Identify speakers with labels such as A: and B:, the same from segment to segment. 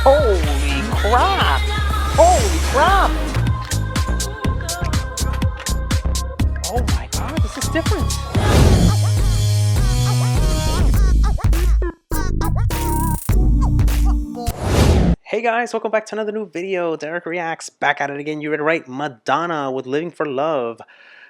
A: Holy crap! Holy crap! Oh my god, this is different. Hey guys, welcome back to another new video. Dereck Reacts, back at it again. You read it right. Madonna with Living for Love.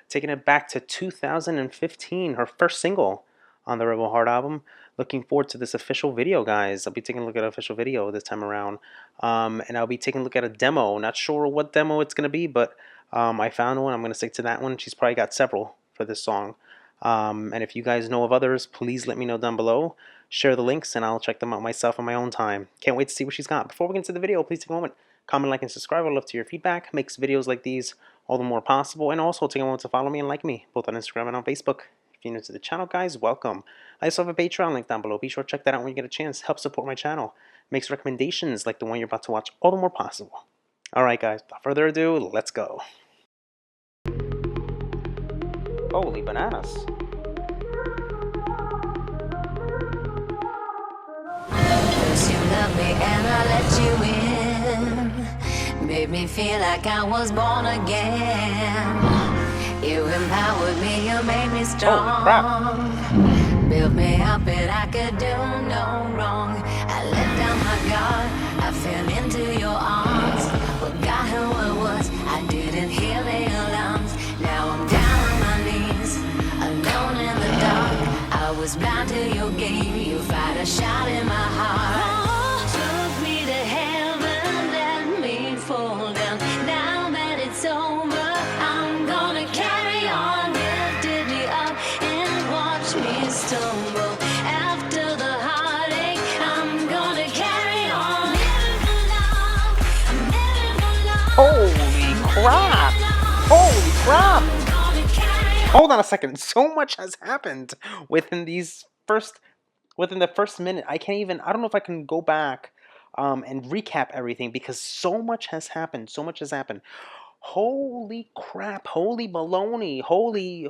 A: Taking it back to 2015, her first single on the Rebel Heart album. Looking forward to this official video, guys. I'll be taking a look at an official video this time around. And I'll be taking a look at a demo. Not sure what demo it's going to be, but I found one. I'm going to stick to that one. She's probably got several for this song. And if you guys know of others, please let me know down below. Share the links, and I'll check them out myself on my own time. Can't wait to see what she's got. Before we get into the video, please take a moment. Comment, like, and subscribe. I'd love to hear your feedback. Makes videos like these all the more possible. And also take a moment to follow me and like me, both on Instagram and on Facebook. If you're new to the channel, guys, welcome. I also have a Patreon link down below. Be sure to check that out when you get a chance. Help support my channel. Makes recommendations like the one you're about to watch all the more possible. Alright, guys, without further ado, let's go. Holy bananas.
B: You love me and I let you in. Made me feel like I was born again. You empowered me, you made me strong. Built me up and I could do no wrong. I let down my guard, I fell into your arms. Forgot who I was, I didn't hear the alarms. Now I'm down on my knees, alone in the dark. I was blind to your game, you fired a shot in my heart. Took me to heaven, let me fall down. Now that it's over, I'm gonna carry on. Lifted me up and watch me stumble. After the heartache, I'm gonna carry on. Living for love, I'm living for love.
A: Holy crap! Holy crap! Hold on a second. So much has happened within the first minute. I don't know if I can go back and recap everything because so much has happened. So much has happened. Holy crap! Holy baloney! Holy!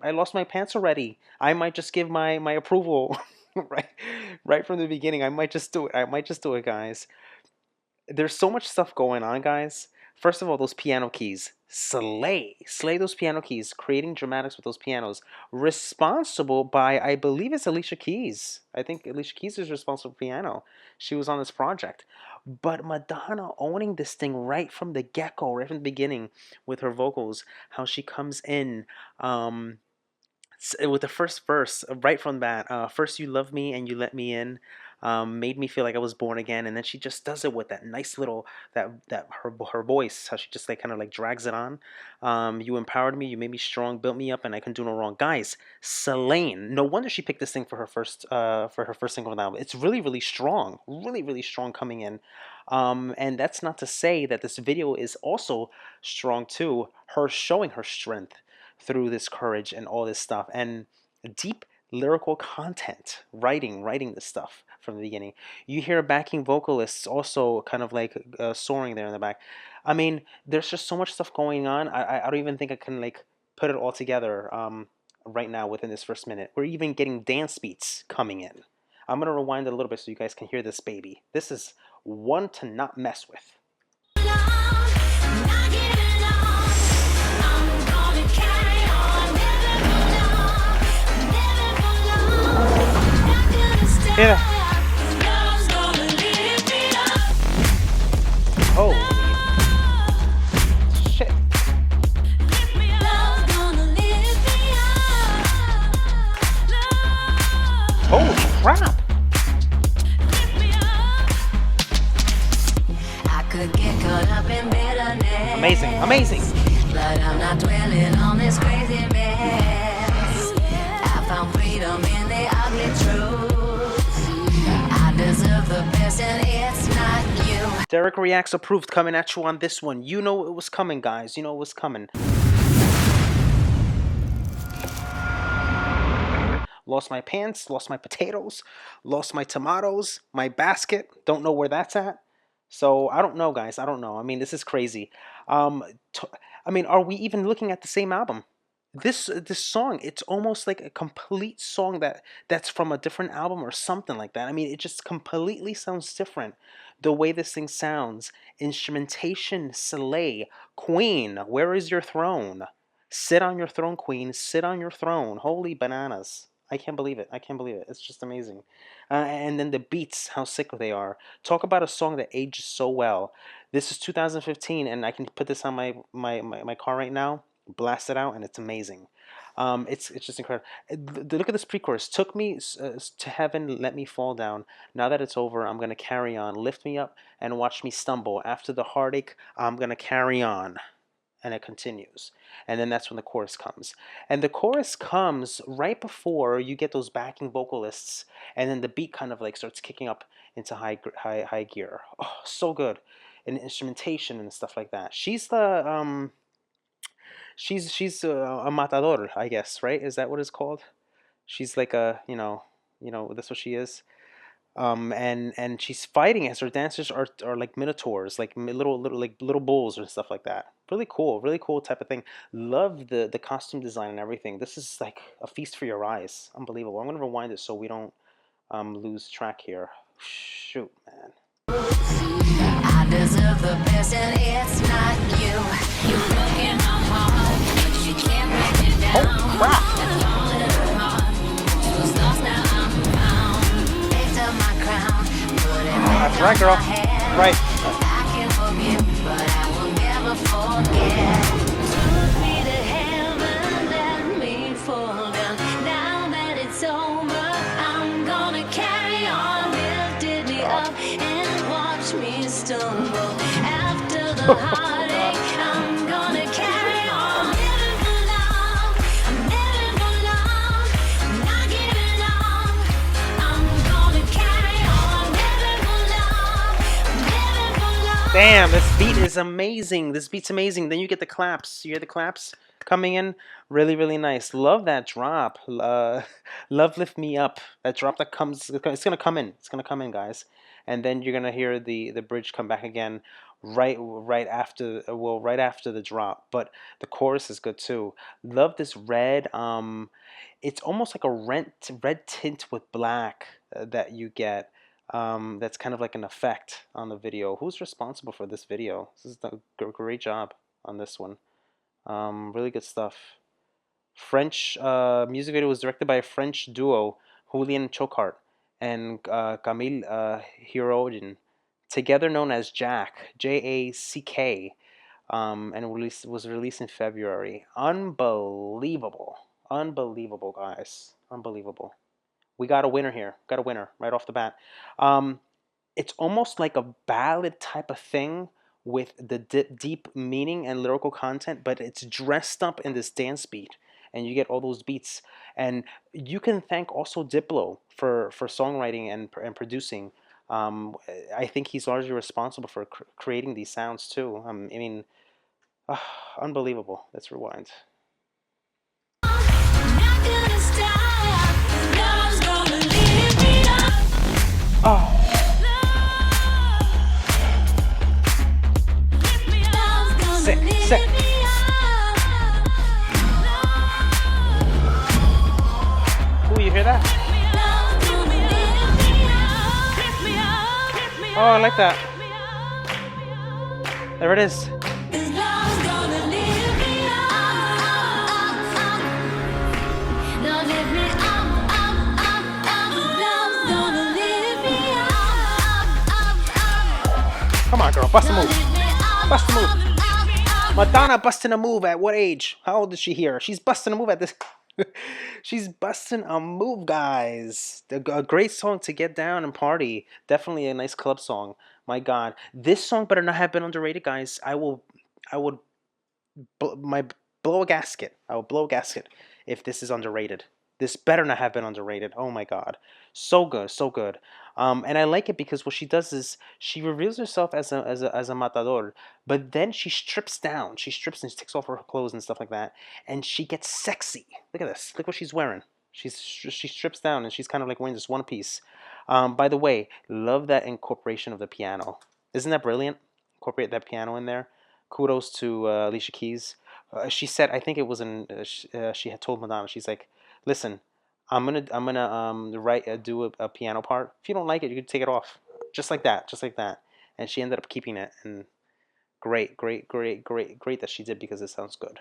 A: I lost my pants already. I might just give my approval right from the beginning. I might just do it. I might just do it, guys. There's so much stuff going on, guys. First of all, those piano keys. Slay those piano keys, creating dramatics with those pianos. Responsible by, I believe it's Alicia Keys. I think Alicia Keys is responsible for piano. She was on this project. But Madonna owning this thing right from the get-go, right from the beginning with her vocals, how she comes in with the first verse, right from that, first you love me and you let me in, made me feel like I was born again, and then she just does it with that nice little that her voice, how she just like kind of like drags it on. You empowered me, you made me strong, built me up, and I can do no wrong, guys. Selene, no wonder she picked this thing for her first single on the album. It's really strong, really strong coming in. And that's not to say that this video is also strong too. Her showing her strength through this courage and all this stuff, and deep lyrical content, writing this stuff from the beginning. You hear backing vocalists also kind of like soaring there in the back. I mean, there's just so much stuff going on. I don't even think I can like put it all together right now within this first minute. We're even getting dance beats coming in. I'm gonna rewind it a little bit so you guys can hear this baby. This is one to not mess with. Yeah. Holy shit. Holy crap.
B: I could get caught up in bitterness.
A: Amazing.
B: But I'm not dwelling on this crazy mess. I found freedom in the ugly truth. I deserve the best and it's not you.
A: Dereck Reacts approved, coming at you on this one. You know it was coming, guys. You know it was coming. Lost my pants, lost my potatoes, lost my tomatoes, my basket. Don't know where that's at. So I don't know, guys. I don't know. I mean, this is crazy. I mean, are we even looking at the same album? this song, it's almost like a complete song that's from a different album or something like that. I mean, it just completely sounds different. The way this thing sounds, instrumentation, Slay, Queen, where is your throne? Sit on your throne, Queen, sit on your throne. Holy bananas. I can't believe it. I can't believe it. It's just amazing. And then the beats, how sick they are. Talk about a song that ages so well. This is 2015, and I can put this on my car right now, blast it out, and it's amazing. It's just incredible. Look at this pre-chorus. Took me to heaven, let me fall down. Now that it's over, I'm gonna carry on. Lift me up and watch me stumble. After the heartache, I'm gonna carry on. And it continues. And then that's when the chorus comes. And the chorus comes right before you get those backing vocalists, and then the beat kind of like starts kicking up into high gear. Oh, so good. And instrumentation and stuff like that. She's a matador, I guess, right? Is that what it's called? She's like a, that's what she is. And she's fighting as her dancers are like minotaurs, like little bulls and stuff like that. Really cool type of thing. Love the costume design and everything. This is like a feast for your eyes. Unbelievable. I'm gonna rewind it so we don't lose track here. Shoot, man.
B: I deserve the best, and it's not you. You're breaking my heart, but you can't break me
A: Oh
B: down.
A: crap!
B: And falling apart, was lost, now I'm found. Picked up my crown, put it back
A: That's
B: on
A: right, girl.
B: my head.
A: Right.
B: I can forgive, but I will never forget. Took me to heaven, let me fall down. Now that it's over, I'm gonna carry on. Lifted me up and watch me stumble. After the heartache, I'm gonna carry on. Living for love, I'm living for love. I'm not giving up. I'm gonna carry on. Living for love, I'm living for love.
A: Damn, this beat is amazing. This beat's amazing. Then you get the claps. You hear the claps coming in? Really, really nice. Love that drop. Love Lift Me Up. That drop that comes, it's gonna come in. It's gonna come in, guys. And then you're gonna hear the bridge come back again right after, well, right after the drop. But the chorus is good too. Love this red. It's almost like a red tint with black that you get. That's kind of like an effect on the video. Who's responsible for this video? This is a great job on this one. Really good stuff. French music video was directed by a French duo, Julian Chocart and Camille Hirodin, together known as Jack, Jack, and was released in February. Unbelievable, unbelievable, guys, unbelievable. We got a winner here. Got a winner right off the bat. Um, it's almost like a ballad type of thing with the deep meaning and lyrical content, but it's dressed up in this dance beat, and you get all those beats. And you can thank also Diplo for songwriting and producing. I think he's largely responsible for creating these sounds too. I mean, unbelievable. Let's rewind.
B: Not gonna stop. Love's gonna lift me up.
A: Oh,
B: Lift me up. Love's gonna
A: sick, sick.
B: lift me up.
A: Ooh, you hear that?
B: Love's gonna lift me up. Lift me up. Lift me up.
A: Oh, I like that.
B: Lift me up.
A: There it is.
B: 'Cause love's gonna lift me up. Now lift me up. Love's gonna lift me up.
A: Come on, girl, bust a
B: Now
A: move.
B: lift me up.
A: Bust a move. Madonna busting a move at what age? How old is she here? She's busting a move at this. She's busting a move, guys. A great song to get down and party. Definitely a nice club song. My God, this song better not have been underrated, guys. I would blow a gasket. I will blow a gasket if this is underrated. This better not have been underrated. Oh my God, so good, so good. And I like it because what she does is she reveals herself as a matador, but then she strips down. She strips and she takes off her clothes and stuff like that, and she gets sexy. Look at this. Look what she's wearing. She strips down and she's kind of like wearing this one piece. By the way, love that incorporation of the piano. Isn't that brilliant? Incorporate that piano in there. Kudos to Alicia Keys She said, I think it was in she had told Madonna, she's like, listen, I'm gonna write do a piano part. If you don't like it, you can take it off, just like that. And she ended up keeping it, and great that she did because it sounds good.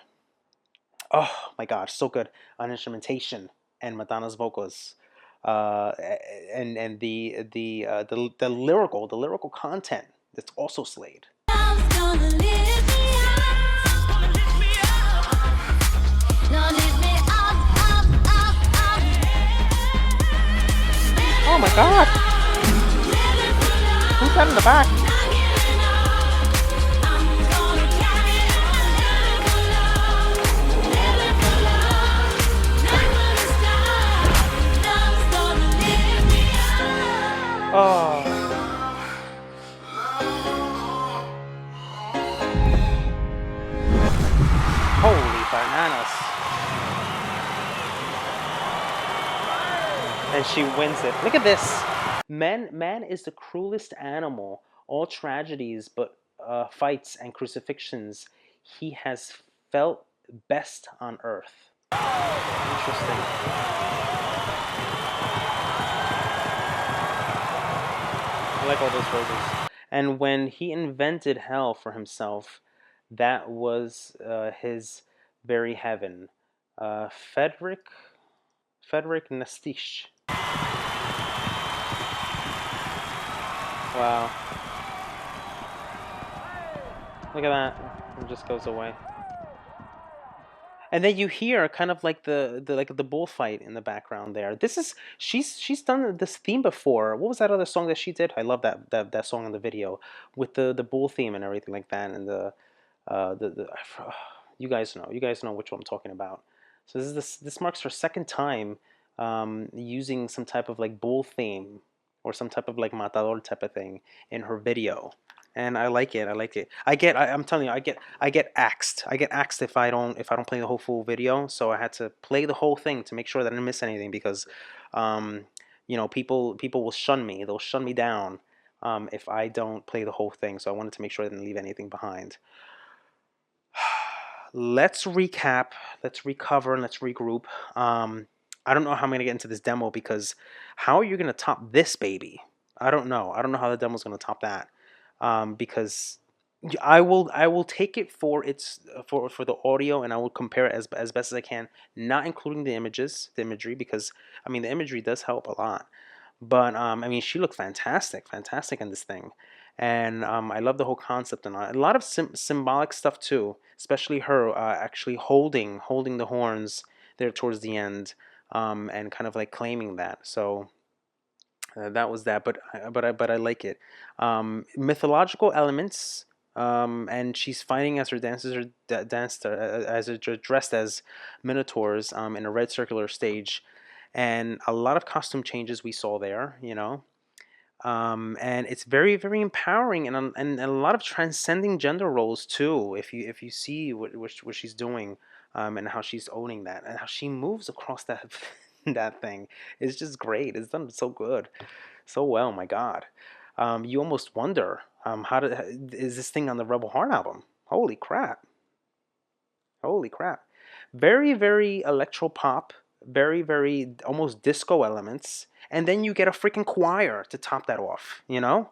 A: Oh my gosh, so good on instrumentation and Madonna's vocals, uh, and the lyrical content that's also slayed. Oh my God, who's that in the back? Oh, holy bananas! And she wins it. Look at this. Man is the cruelest animal. All tragedies, but fights and crucifixions, he has felt best on earth. Interesting. I like all those phrases. And when he invented hell for himself, that was his very heaven. Frederick Nastish. Wow. Look at that. It just goes away. And then you hear kind of like the bullfight in the background there. This is she's done this theme before. What was that other song that she did? I love that song in the video with the bull theme and everything like that, and the you guys know which one I'm talking about. So this marks her second time using some type of like bull theme or some type of like matador type of thing in her video, and I like it. I like it. I'm telling you, I get axed. I get axed if I don't play the whole full video. So I had to play the whole thing to make sure that I didn't miss anything because, um, people will shun me. They'll shun me down if I don't play the whole thing. So I wanted to make sure I didn't leave anything behind. Let's recap, let's recover, and let's regroup. I don't know how I'm gonna get into this demo because how are you gonna top this baby? I don't know. I don't know how the demo's gonna top that. Because I will take it for its for the audio, and I will compare it as best as I can, not including the imagery, because I mean the imagery does help a lot. But I mean, she looked fantastic in this thing, and I love the whole concept and a lot of symbolic stuff too, especially her actually holding the horns there towards the end, and kind of like claiming that. So that was that, but I like it. Mythological elements. And she's fighting as her dancers are danced as are dressed as minotaurs in a red circular stage, and a lot of costume changes we saw there, and it's very empowering, and a lot of transcending gender roles too. If you see what she's doing, and how she's owning that, and how she moves across that that thing, is just great. It's done so good, so well. My God, you almost wonder, is this thing on the Rebel Heart album? Holy crap! Holy crap! Very electro pop, very almost disco elements, and then you get a freaking choir to top that off. You know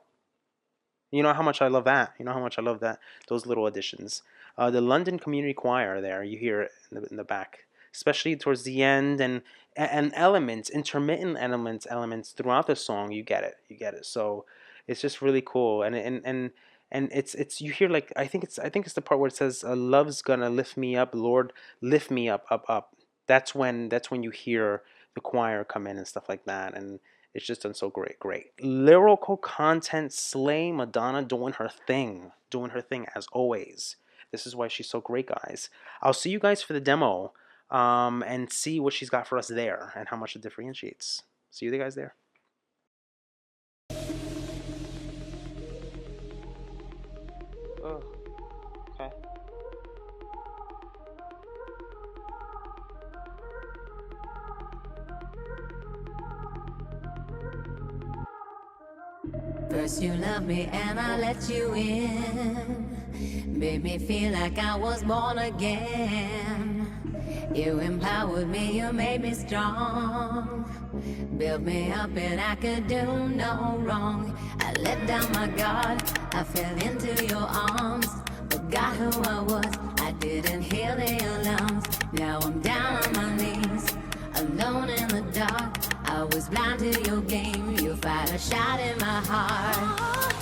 A: how much I love that. You know how much I love that. Those little additions. The London Community Choir there, you hear it in the back, especially towards the end, and elements, intermittent elements throughout the song. You get it. You get it. So it's just really cool, and it's you hear like I think it's the part where it says, "Love's gonna lift me up, Lord, lift me up." That's when you hear the choir come in and stuff like that, and it's just done so great. Lyrical content slay, Madonna doing her thing as always. This is why she's so great, guys. I'll see you guys for the demo, and see what she's got for us there and how much it differentiates. See you guys there. Oh, okay.
B: First you loved me and I let you in. Made me feel like I was born again. You empowered me, you made me strong. Built me up and I could do no wrong. I let down my guard, I fell into your arms. Forgot who I was, I didn't hear the alarms. Now I'm down on my knees, alone in the dark. I was blind to your game, you fired a shot in my heart.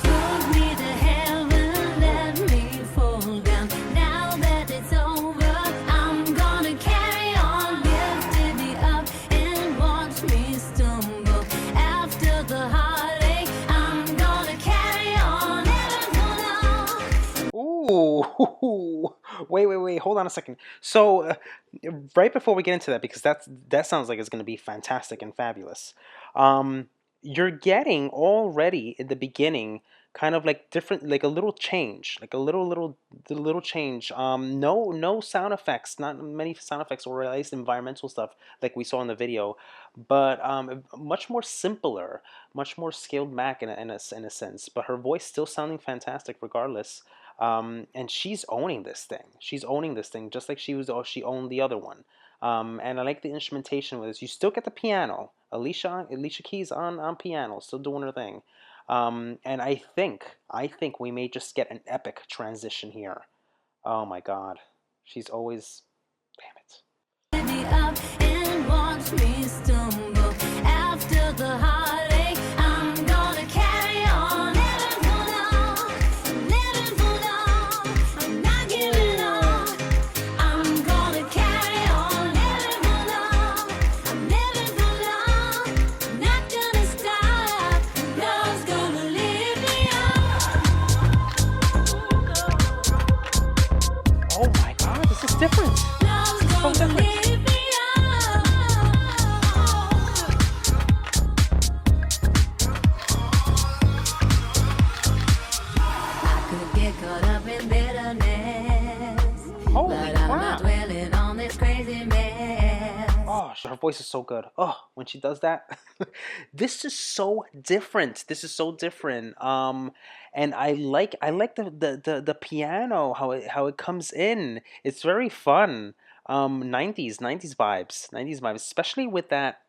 B: Took me to heaven, let me fall down. Now that it's over, I'm gonna carry on. Lifted me up and watch me stumble. After the heartache, I'm gonna carry on. Never gonna.
A: Ooh, wait, hold on a second. So, right before we get into that, because that sounds like it's going to be fantastic and fabulous. You're getting already in the beginning kind of like different, like a little change, like a little change. No sound effects, not many sound effects, or at least environmental stuff like we saw in the video, but much more simpler, much more scaled back in a sense. But her voice still sounding fantastic regardless. And she's owning this thing. She's owning this thing just like she owned the other one. And I like the instrumentation with this. You still get the piano. Alicia Keys on piano, still doing her thing. And I think we may just get an epic transition here. Oh my God, she's always, damn it.
B: Me up and watch me stumble. After the heartache, I'm gonna carry on. Never fall down. I'm not giving up. I'm gonna carry on. Never fall down. I'm not gonna stop. Love's gonna lift me up.
A: Oh my God, this is different.
B: Love's
A: So
B: gonna
A: different.
B: lift me up. I could get caught up in bitterness,
A: Holy
B: but I'm not
A: crap.
B: dwelling on this crazy mess.
A: Oh, her voice is so good. Oh, when she does that, this is so different. This is so different. And I like the piano, how it comes in. It's very fun. 90s vibes, 90s vibes, especially with that.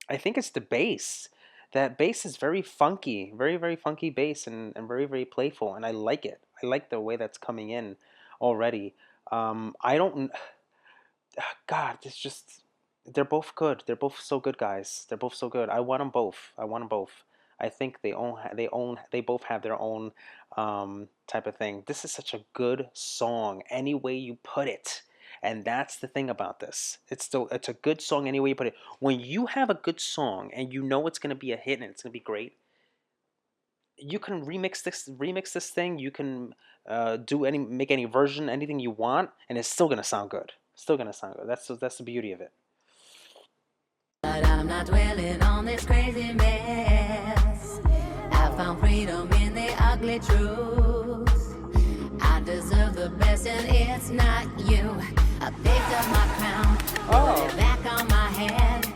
A: I think it's the bass. That bass is very funky, very funky bass, and very playful, and I like it. I like the way that's coming in already. I don't. God, it's just they're both good. They're both so good, guys. They're both so good. I want them both. I want them both. I think they both have their own type of thing. This is such a good song, any way you put it. And that's the thing about this. It's a good song any way you put it. When you have a good song and you know it's gonna be a hit and it's gonna be great, you can remix this thing. You can make any version, anything you want, and it's still gonna sound good. Still gonna sound good. That's the beauty of it.
B: But I'm not dwelling on this crazy mess. I found freedom in the ugly truth. I deserve the best and it's not you. I picked up my crown, put it back on my head.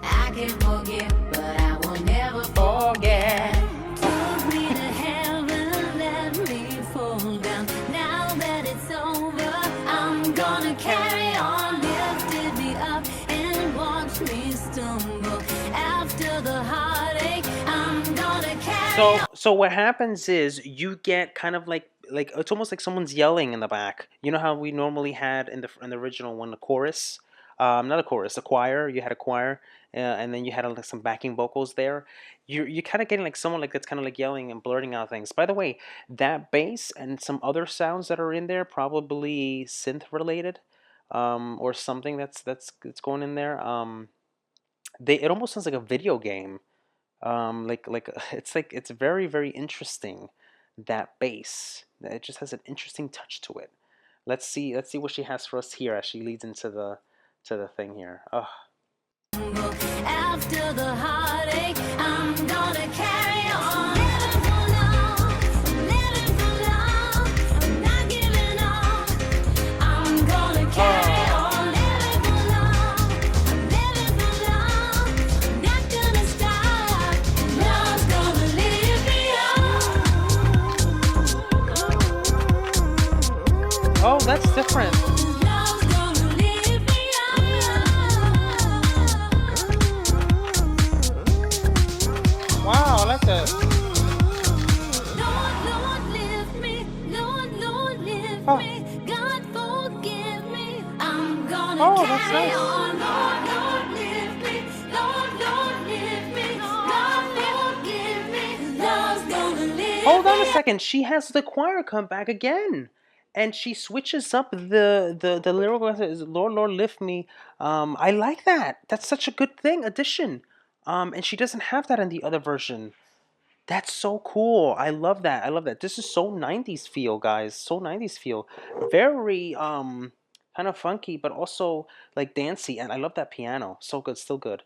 B: I can forgive, but I will never forget. Took me to heaven, let me fall down. Now that it's over, I'm gonna carry on. Lifted me up and watch me stumble. After the heartache, I'm gonna carry on.
A: So what happens is you get kind of like it's almost like someone's yelling in the back. You know how we normally had in the original one, the chorus, not a chorus, a choir. You had a choir, and then you had like some backing vocals there. You're kind of getting like someone like that's kind of like yelling and blurting out things. By the way, that bass and some other sounds that are in there probably synth related, or something that's going in there. It almost sounds like a video game. Like it's very interesting, that bass. It just has an interesting touch to it. Let's see what she has for us here as she leads into the thing here. Oh.
B: After the heartache, I'm gonna carry on. Never fall down, never fall down. I'm not giving up. I'm gonna carry on. Never fall down, never fall down. I'm not gonna stop. Love's gonna lift me up.
A: Oh, that's different.
B: Love's gonna lift me
A: Wow, I like that.
B: up. Lord, Lord, lift me. Lord, Lord, lift
A: Oh,
B: me. God, forgive me. I'm gonna
A: oh, that's
B: carry
A: nice.
B: on. Lord, Lord, lift me. Lord, Lord, lift me. God, forgive me. Love's gonna lift
A: Hold on a
B: me up.
A: second. She has the choir come back again, and she switches up the lyrical. Lord, Lord, lift me. I like that. That's such a good thing addition. And she doesn't have that in the other version. That's so cool. I love that. I love that. This is so 90s feel, guys. So 90s feel. Very kind of funky, but also like dancey. And I love that piano. So good, still good.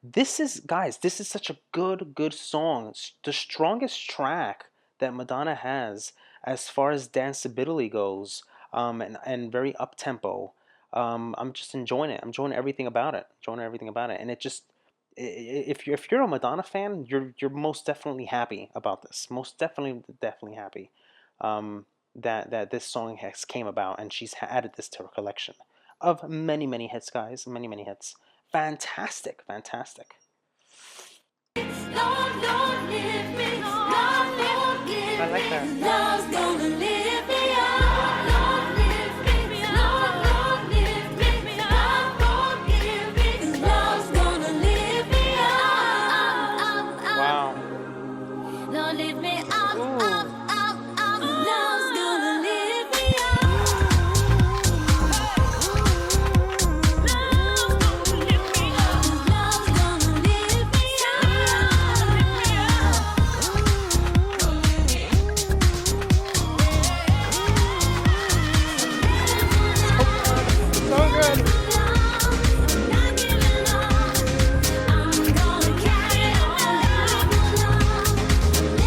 A: This is, guys, this is such a good song. It's the strongest track that Madonna has as far as danceability goes, and very up tempo. I'm just enjoying it. I'm enjoying everything about it. Enjoying everything about it, and it just if you're a Madonna fan, you're most definitely happy about this. Most definitely happy that this song has came about, and she's added this to her collection of many hits, guys. Many hits. Fantastic, fantastic.
B: Lord, Lord, lift me. God,
A: I
B: forgive
A: like that.
B: me. Love's gonna lift me up. Lord, lift me. Lord, Lord, lift me. God, forgive me. Love's gonna lift me up.
A: Wow.
B: Lord, lift me up.
A: Ooh.
B: Love's gonna lift me up. Love's gonna lift me up. Love's gonna lift me
A: So good. So good.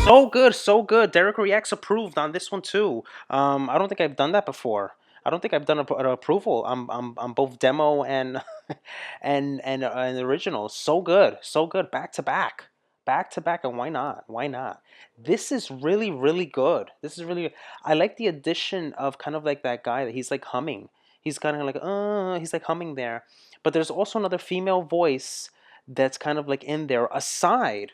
A: So good, so good. Dereck Reacts approved on this one too. I don't think I've done that before. I don't think I've done an approval. I'm both demo and and original. So good, so good. Back to back. And why not? Why not? This is really good. This is really. I like the addition of kind of like that guy that he's like humming. He's kind of like he's like humming there. But there's also another female voice that's kind of like in there aside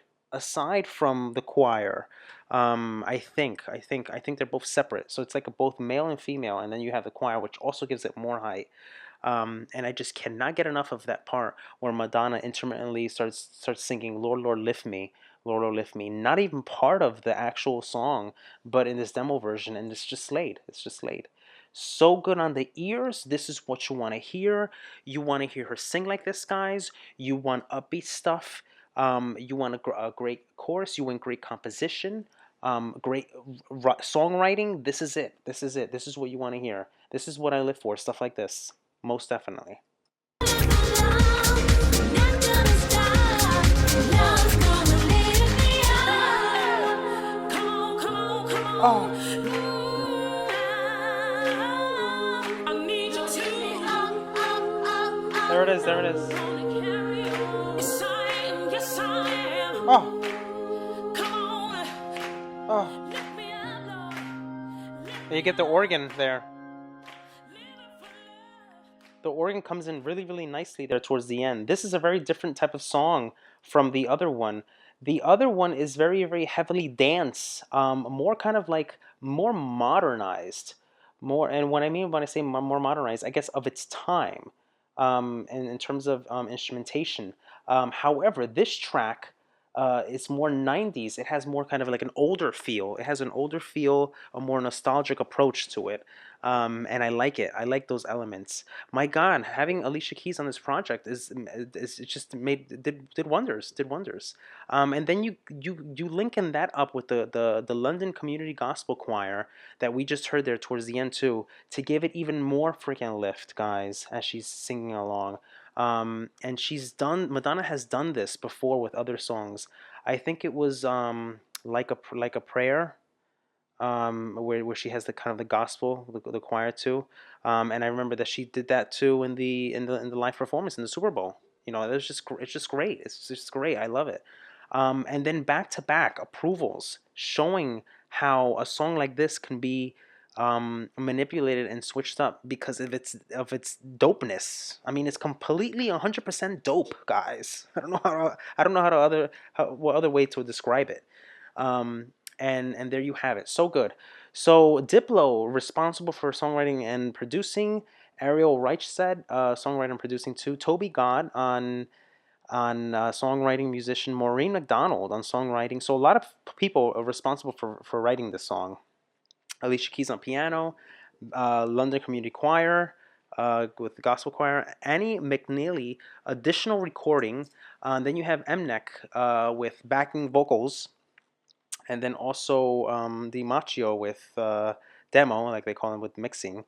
A: from the choir. I think they're both separate. So it's like a both male and female, and then you have the choir, which also gives it more height. And I just cannot get enough of that part where Madonna intermittently starts singing "Lord, Lord, lift me." Lord, Lord, lift me. Not even part of the actual song, but in this demo version, and it's just slayed. It's just slayed. So good on the ears. This is what you want to hear. You want to hear her sing like this, guys. You want upbeat stuff. You want a great chorus. You want great composition. Great songwriting. This is it. This is it. This is what you want to hear. This is what I live for. Stuff like this. Most definitely. Oh, there it is. There it is. Oh, oh. You get the organ there. The organ comes in really nicely there towards the end. This is a very different type of song from the other one. The other one is very heavily dance, more kind of like more modernized, more. And what I mean when I say more modernized, I guess of its time, in terms of instrumentation. However, this track is more 90s. It has more kind of like an older feel. It has an older feel, a more nostalgic approach to it. And I like it. I like those elements. My God, having Alicia Keys on this project is it just did wonders. Did wonders. And then you linking that up with the London Community Gospel Choir that we just heard there towards the end too, to give it even more freaking lift, guys, as she's singing along. And Madonna has done this before with other songs. I think it was like a prayer, where she has the kind of the gospel, the choir too. And I remember that she did that too in the live performance in the Super Bowl. It's just great. It's just great. I love it. And then back to back approvals showing how a song like this can be manipulated and switched up because of its dopeness. I mean, it's completely 100% dope, guys. I don't know what other way to describe it. And there you have it. So good. So Diplo, responsible for songwriting and producing. Ariel Reich said, songwriting and producing too. Toby God on songwriting, musician Maureen McDonald on songwriting. So a lot of people are responsible for writing this song. Alicia Keys on piano, London Community Choir with the gospel choir, Annie McNeely additional recording. Then you have Mnek with backing vocals, and then also the Machio with demo, like they call him, with mixing.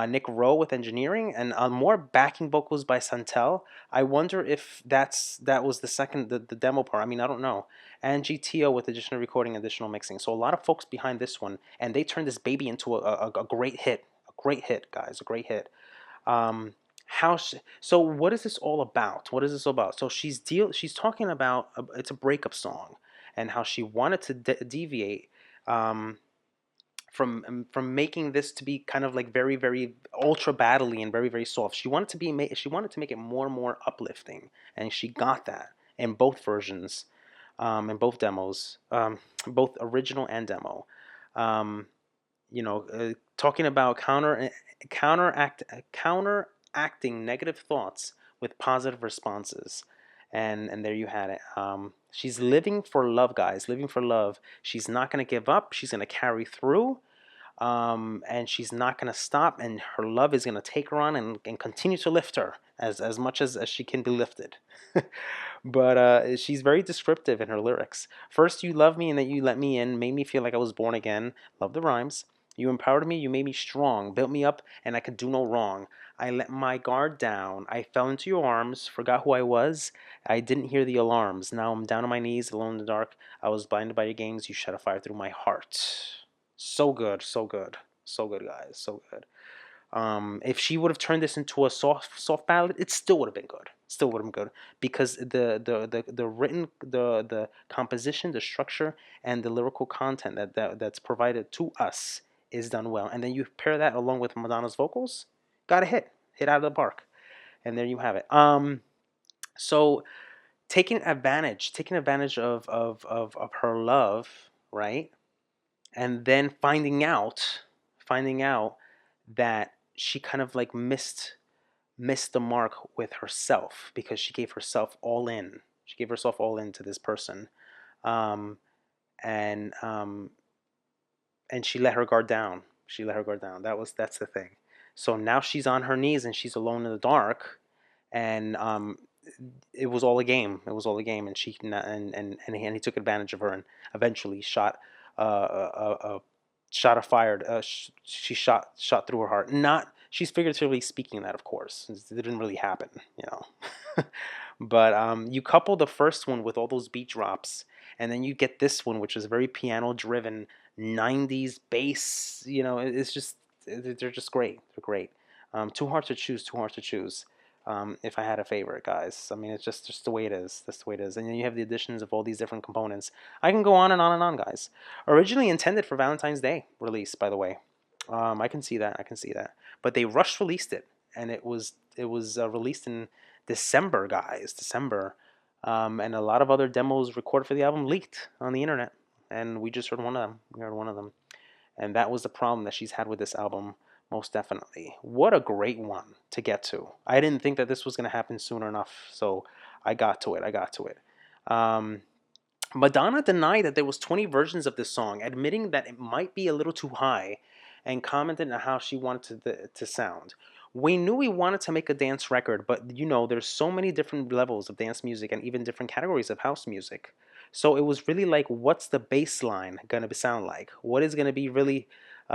A: Nick Rowe with engineering, and more backing vocals by Santel. I wonder if that was the demo part. I mean, I don't know. And GTO with additional recording, additional mixing. So a lot of folks behind this one, and they turned this baby into a great hit. A great hit, guys. A great hit. Um, so what is this all about? What is this all about? So she's talking about it's a breakup song, and how she wanted to deviate um, from making this to be kind of like very very ultra battly and very very soft. She wanted to make it more and more uplifting, and she got that in both versions, in both demos, both original and demo. Um, Talking about counteract counteracting negative thoughts with positive responses, and there you had it. She's living for love, guys, living for love. She's not going to give up. She's going to carry through, and she's not going to stop, and her love is going to take her on and continue to lift her as much as she can be lifted. But she's very descriptive in her lyrics. First you love me and then you let me in, made me feel like I was born again. Love the rhymes. You empowered me, you made me strong, built me up, and I could do no wrong. I let my guard down, I fell into your arms, forgot who I was, I didn't hear the alarms. Now I'm down on my knees, alone in the dark. I was blinded by your games, you shed a fire through my heart. So good, so good. So good, guys, so good. If she would have turned this into a soft ballad, it still would have been good. Still would have been good because the composition, the structure, and the lyrical content that's provided to us is done well. And then you pair that along with Madonna's vocals, got a hit out of the park. And there you have it. So taking advantage of her love, right? And then finding out that she kind of like missed the mark with herself because she gave herself all in. She gave herself all in to this person, um, and um, and she let her guard down. She let her guard down. That's the thing. So now she's on her knees and she's alone in the dark, and it was all a game. It was all a game, and he took advantage of her and eventually shot a fired. She shot through her heart. Not she's figuratively speaking that, of course. It didn't really happen, you know. But you couple the first one with all those beat drops, and then you get this one, which is very piano driven, '90s bass. You know, it's just they're just great. They're great. Too hard to choose. Too hard to choose. If I had a favorite, guys. I mean, it's just the way it is. That's the way it is. And then you have the additions of all these different components. I can go on and on and on, guys. Originally intended for Valentine's Day release, by the way. I can see that. I can see that. But they rush released it, and it was released in December, guys. December, and a lot of other demos recorded for the album leaked on the internet, and we just heard one of them. We heard one of them, and that was the problem that she's had with this album. Most definitely. What a great one to get to. I didn't think that this was going to happen soon enough, so I got to it. I got to it. Um, Madonna denied that there was 20 versions of this song, admitting that it might be a little too high, and commented on how she wanted to sound. We knew we wanted to make a dance record, but there's so many different levels of dance music and even different categories of house music. So it was really like, what's the bass line gonna sound like? What is gonna be really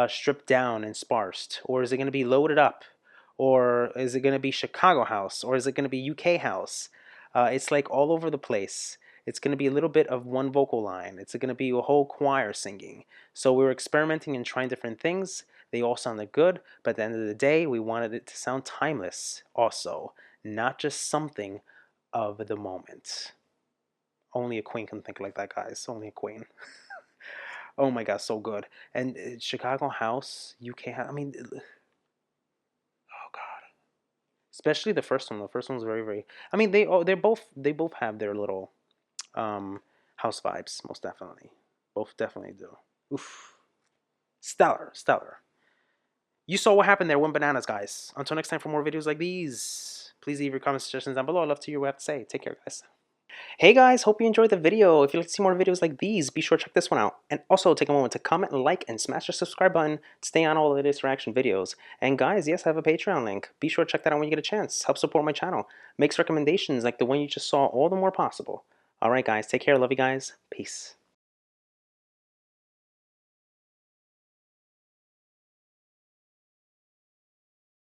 A: stripped down and sparsed, or is it gonna be loaded up, or is it gonna be Chicago house, or is it gonna be UK house? It's like all over the place. It's going to be a little bit of one vocal line. It's going to be a whole choir singing. So we were experimenting and trying different things. They all sounded good, but at the end of the day, we wanted it to sound timeless also, not just something of the moment. Only a queen can think like that, guys. Only a queen. Oh my god, so good. And Chicago House, UK House. I mean, oh god, especially the first one. The first one's very, very. I mean, they both have their little um house vibes, most definitely. Both definitely do. Oof, stellar, stellar. You saw what happened there. Went bananas, guys. Until next time, for more videos like these, please leave your comments, suggestions down below. I'd love to hear what you have to say. Take care, guys. Hey guys, hope you enjoyed the video. If you'd like to see more videos like these, be sure to check this one out. And also take a moment to comment, like, and smash the subscribe button to stay on all the latest reaction videos. And guys, yes, I have a Patreon link. Be sure to check that out when you get a chance. Help support my channel. Makes recommendations like the one you just saw all the more possible. Alright guys, take care. Love you guys. Peace.